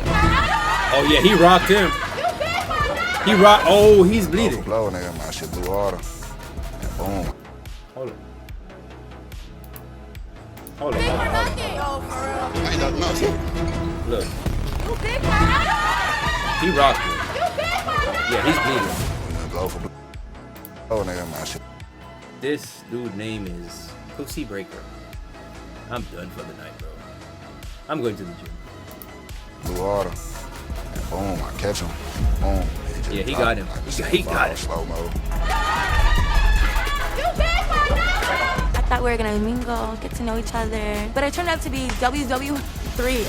Oh yeah, he rocked him. He rocked. Oh, he's bleeding. Blow, nigga, my shit blue water. And boom. Hold on. Hold on. Hold on. I ain't done nothing. Look. He rocked him. Yeah, he's bleeding. Blow for blue. Oh, nigga, my shit. This dude's name is Pussy Breaker. I'm done for the night, bro. I'm going to the gym. Blue water. And boom, I catch him. Boom. Yeah, he got him. He got him. Slow mo. I thought we were gonna mingle, get to know each other, but it turned out to be WW3.